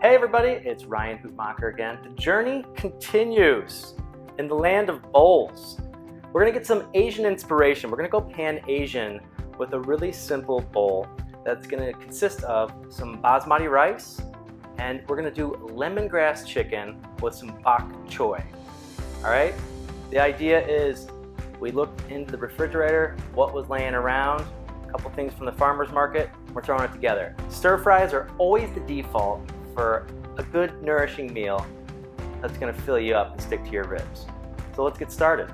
Hey everybody, it's Ryan Hootmacher again. The journey continues in the land of bowls. We're gonna get some Asian inspiration. We're gonna go pan-Asian with a really simple bowl that's gonna consist of some basmati rice, and we're gonna do lemongrass chicken with some bok choy. All right? The idea is we looked into the refrigerator, what was laying around, a couple things from the farmer's market, we're throwing it together. Stir fries are always the default for a good nourishing meal that's gonna fill you up and stick to your ribs. So let's get started.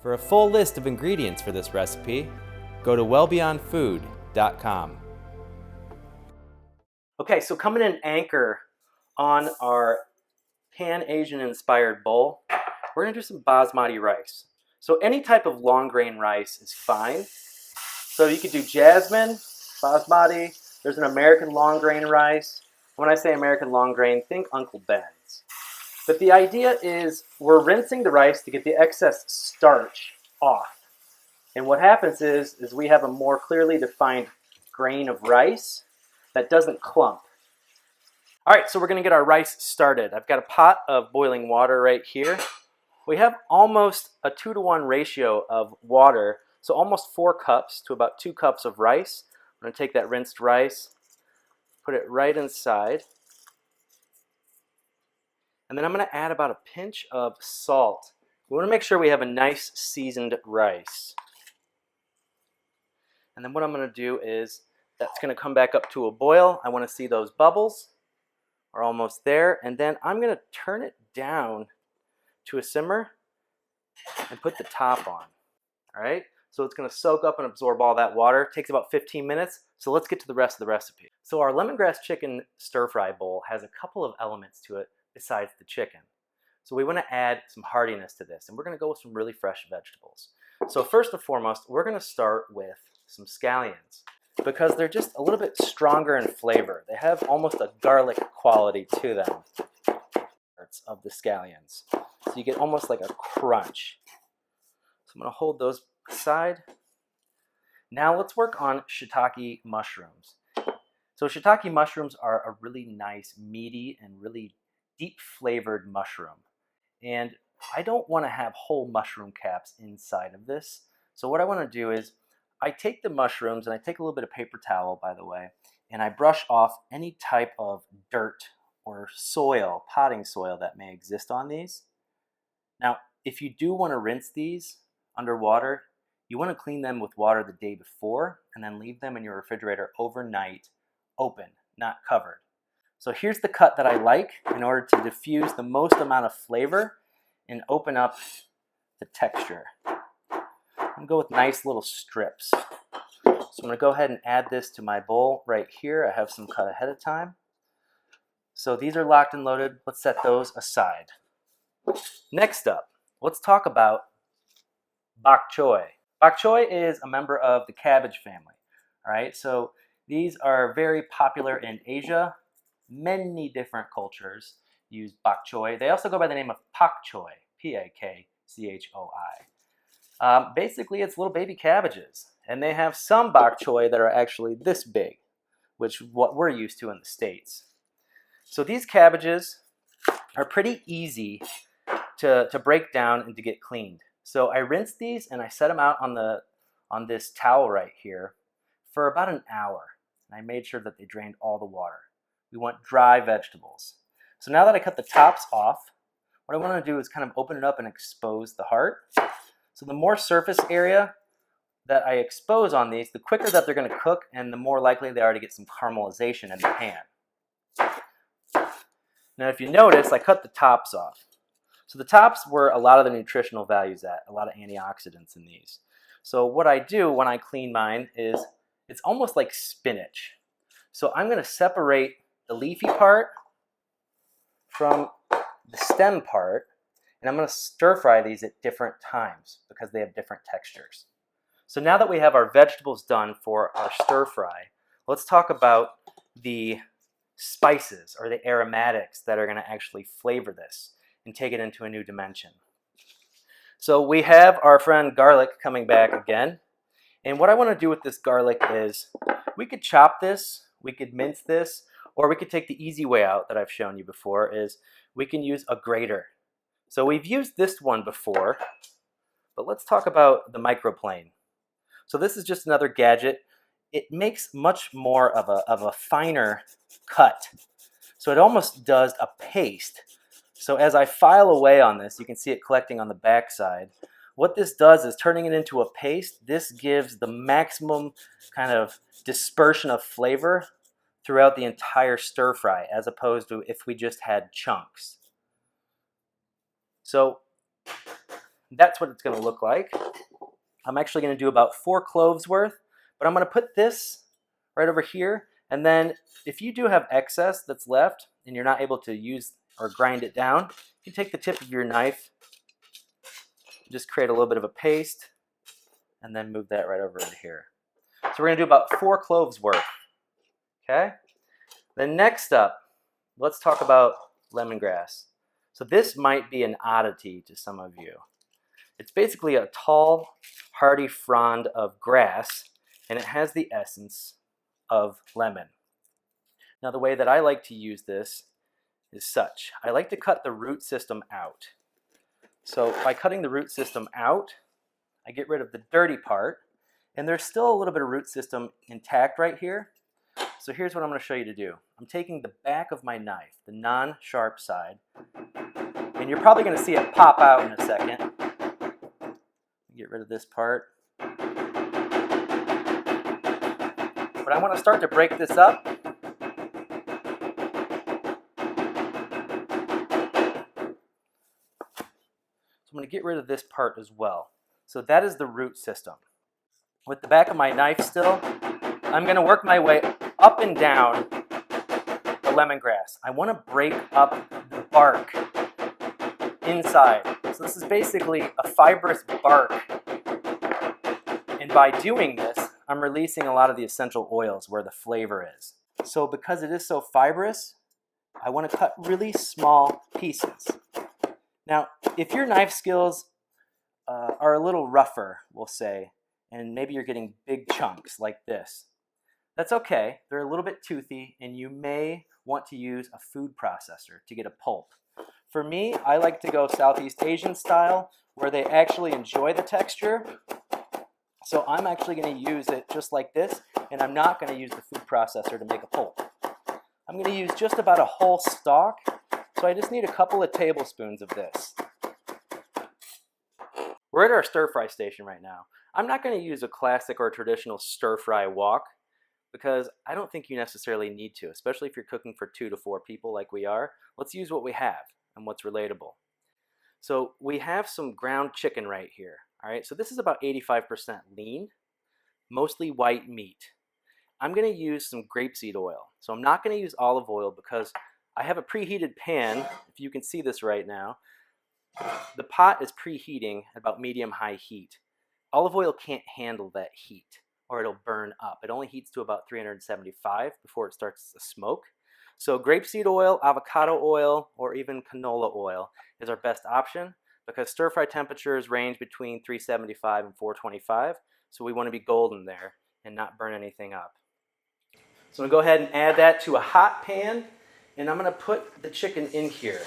For a full list of ingredients for this recipe, go to wellbeyondfood.com. Okay, so coming in anchor on our pan-Asian inspired bowl, we're gonna do some basmati rice. So any type of long grain rice is fine. So you could do jasmine, basmati, there's an American long grain rice. When I say American long grain, think Uncle Ben's. But the idea is we're rinsing the rice to get the excess starch off. And what happens is we have a more clearly defined grain of rice that doesn't clump. All right, so we're gonna get our rice started. I've got a pot of boiling water right here. We have almost a 2-to-1 ratio of water, so almost 4 cups to about 2 cups of rice. I'm gonna take that rinsed rice, put it right inside, and then I'm gonna add about a pinch of salt. We wanna make sure we have a nice seasoned rice. And then what I'm gonna do is, that's gonna come back up to a boil. I wanna see those bubbles are almost there. And then I'm gonna turn it down to a simmer and put the top on, all right? So it's gonna soak up and absorb all that water. It takes about 15 minutes. So let's get to the rest of the recipe. So our lemongrass chicken stir fry bowl has a couple of elements to it besides the chicken. So we wanna add some heartiness to this, and we're gonna go with some really fresh vegetables. So first and foremost, we're gonna start with some scallions, because they're just a little bit stronger in flavor. They have almost a garlic quality to them, parts of the scallions. So you get almost like a crunch. So I'm gonna hold those aside. Now let's work on shiitake mushrooms. So shiitake mushrooms are a really nice, meaty, and really deep flavored mushroom. And I don't wanna have whole mushroom caps inside of this. So what I wanna do is, I take the mushrooms, and I take a little bit of paper towel, by the way, and I brush off any type of dirt or soil, potting soil that may exist on these. Now, if you do want to rinse these underwater, you want to clean them with water the day before and then leave them in your refrigerator overnight, open, not covered. So here's the cut that I like in order to diffuse the most amount of flavor and open up the texture. I'm gonna go with nice little strips. So I'm gonna go ahead and add this to my bowl right here. I have some cut ahead of time. So these are locked and loaded. Let's set those aside. Next up, let's talk about bok choy. Bok choy is a member of the cabbage family. All right, so these are very popular in Asia. Many different cultures use bok choy. They also go by the name of pak choy, P-A-K-C-H-O-I. Basically, it's little baby cabbages, and they have some bok choy that are actually this big, which is what we're used to in the States. So these cabbages are pretty easy to break down and to get cleaned. So I rinse these and I set them out on this towel right here for about an hour. And I made sure that they drained all the water. We want dry vegetables. So now that I cut the tops off, what I want to do is kind of open it up and expose the heart. So the more surface area that I expose on these, the quicker that they're going to cook, and the more likely they are to get some caramelization in the pan. Now if you notice, I cut the tops off. So the tops were a lot of the nutritional values at, a lot of antioxidants in these. So what I do when I clean mine is, it's almost like spinach. So I'm going to separate the leafy part from the stem part, and I'm going to stir fry these at different times because they have different textures. So now that we have our vegetables done for our stir fry, let's talk about the spices or the aromatics that are going to actually flavor this and take it into a new dimension. So we have our friend garlic coming back again. And what I want to do with this garlic is we could chop this, we could mince this, or we could take the easy way out that I've shown you before is we can use a grater. So we've used this one before, but let's talk about the microplane. So this is just another gadget. It makes much more of a finer cut. So it almost does a paste. So as I file away on this, you can see it collecting on the back side. What this does is turning it into a paste. This gives the maximum kind of dispersion of flavor throughout the entire stir fry, as opposed to if we just had chunks. So that's what it's going to look like. I'm actually going to do about 4 cloves worth, but I'm going to put this right over here. And then if you do have excess that's left and you're not able to use or grind it down, you take the tip of your knife, just create a little bit of a paste, and then move that right over into here. So we're going to do about 4 cloves worth. Okay? Then next up, let's talk about lemongrass. So this might be an oddity to some of you. It's basically a tall, hardy frond of grass, and it has the essence of lemon. Now the way that I like to use this is such. I like to cut the root system out. So by cutting the root system out, I get rid of the dirty part, and there's still a little bit of root system intact right here. So here's what I'm going to show you to do. I'm taking the back of my knife, the non-sharp side, and you're probably going to see it pop out in a second. Get rid of this part. But I want to start to break this up. So I'm going to get rid of this part as well. So that is the root system. With the back of my knife still, I'm going to work my way up and down the lemongrass. I want to break up the bark inside. So this is basically a fibrous bark. And by doing this, I'm releasing a lot of the essential oils where the flavor is. So because it is so fibrous, I want to cut really small pieces. Now, if your knife skills are a little rougher, we'll say, and maybe you're getting big chunks like this, that's okay. They're a little bit toothy, and you may want to use a food processor to get a pulp. For me, I like to go Southeast Asian style, where they actually enjoy the texture. So I'm actually going to use it just like this, and I'm not going to use the food processor to make a pulp. I'm going to use just about a whole stalk, so I just need a couple of tablespoons of this. We're at our stir-fry station right now. I'm not going to use a classic or traditional stir-fry wok because I don't think you necessarily need to, especially if you're cooking for 2 to 4 people like we are. Let's use what we have and what's relatable. So we have some ground chicken right here. All right, so this is about 85% lean, mostly white meat. I'm going to use some grapeseed oil. So I'm not going to use olive oil because I have a preheated pan. If you can see this right now, the pot is preheating at about medium-high heat. Olive oil can't handle that heat or it'll burn up. It only heats to about 375 before it starts to smoke. So grapeseed oil, avocado oil, or even canola oil is our best option because stir-fry temperatures range between 375 and 425. So we want to be golden there and not burn anything up. So I'm going to go ahead and add that to a hot pan, and I'm going to put the chicken in here.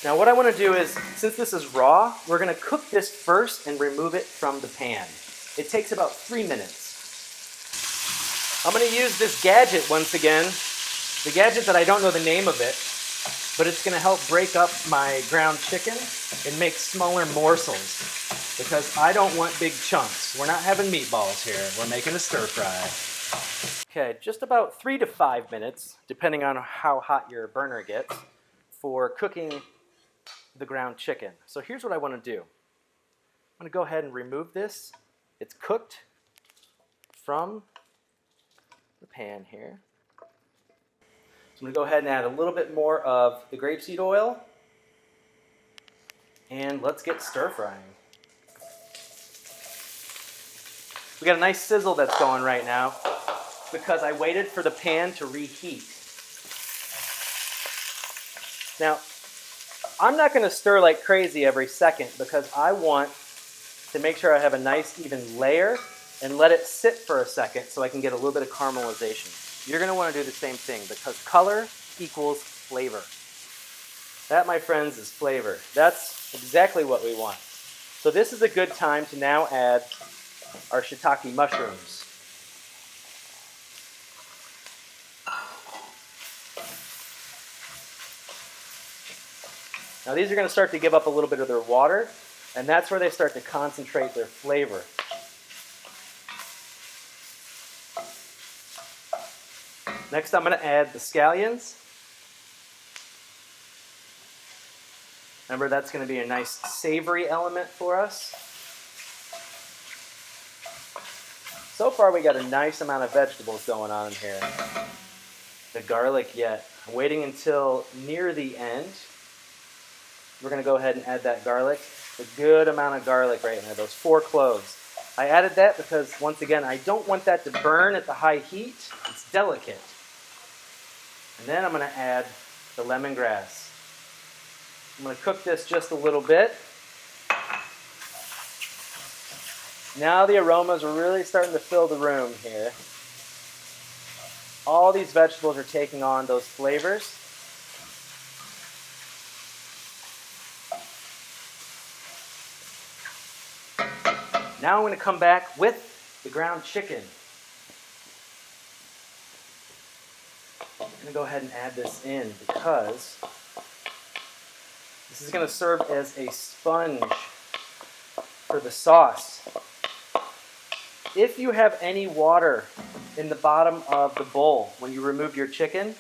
Now what I want to do is, since this is raw, we're going to cook this first and remove it from the pan. It takes about 3 minutes. I'm going to use this gadget once again, the gadget that I don't know the name of it, but it's going to help break up my ground chicken and make smaller morsels because I don't want big chunks. We're not having meatballs here. We're making a stir fry. Okay, just about 3 to 5 minutes, depending on how hot your burner gets, for cooking the ground chicken. So here's what I want to do. I'm going to go ahead and remove this. It's cooked from the pan here. So I'm going to go ahead and add a little bit more of the grapeseed oil. And let's get stir frying. We got a nice sizzle that's going right now. because I waited for the pan to reheat. Now, I'm not going to stir like crazy every second because I want to make sure I have a nice even layer and let it sit for a second so I can get a little bit of caramelization. You're going to want to do the same thing because color equals flavor. That, my friends, is flavor. That's exactly what we want. So this is a good time to now add our shiitake mushrooms. Now these are going to start to give up a little bit of their water, and that's where they start to concentrate their flavor. Next I'm going to add the scallions. Remember, that's going to be a nice savory element for us. So far we got a nice amount of vegetables going on here. The garlic yet. I'm waiting until near the end. We're going to go ahead and add that garlic. A good amount of garlic right there, those 4 cloves. I added that because, once again, I don't want that to burn at the high heat. It's delicate. And then I'm going to add the lemongrass. I'm going to cook this just a little bit. Now the aromas are really starting to fill the room here. All these vegetables are taking on those flavors. Now I'm going to come back with the ground chicken. I'm going to go ahead and add this in because this is going to serve as a sponge for the sauce. If you have any water in the bottom of the bowl when you remove your chicken,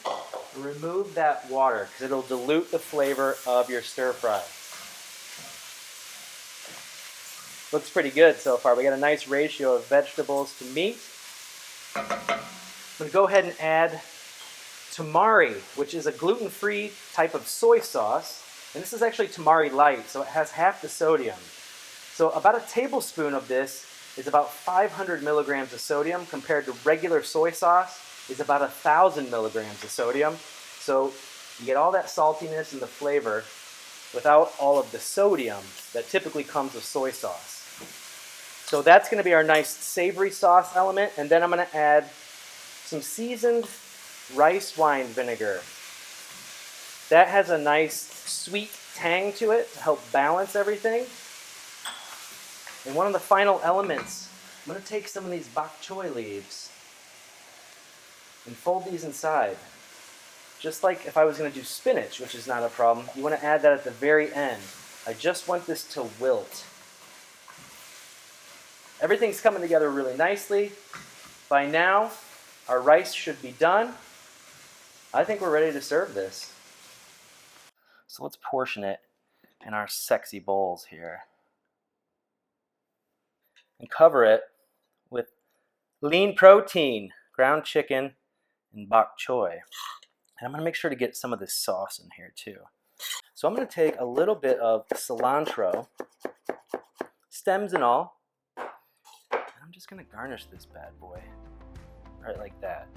remove that water because it'll dilute the flavor of your stir fry. Looks pretty good so far. We got a nice ratio of vegetables to meat. I'm going to go ahead and add tamari, which is a gluten-free type of soy sauce. And this is actually tamari light, so it has half the sodium. So about a tablespoon of this is about 500 milligrams of sodium compared to regular soy sauce is about 1,000 milligrams of sodium. So you get all that saltiness and the flavor without all of the sodium that typically comes with soy sauce. So that's going to be our nice savory sauce element, and then I'm going to add some seasoned rice wine vinegar. That has a nice sweet tang to it to help balance everything. And one of the final elements, I'm going to take some of these bok choy leaves and fold these inside. Just like if I was going to do spinach, which is not a problem, you want to add that at the very end. I just want this to wilt. Everything's coming together really nicely. By now, our rice should be done. I think we're ready to serve this. So let's portion it in our sexy bowls here. And cover it with lean protein, ground chicken, and bok choy. And I'm going to make sure to get some of this sauce in here too. So I'm going to take a little bit of cilantro, stems and all, and I'm just going to garnish this bad boy right like that.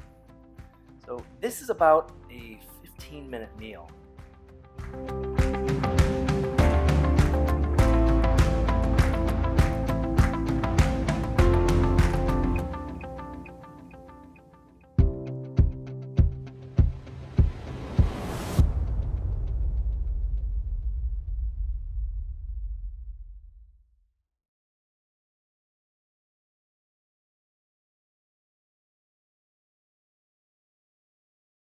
So this is about a 15-minute meal.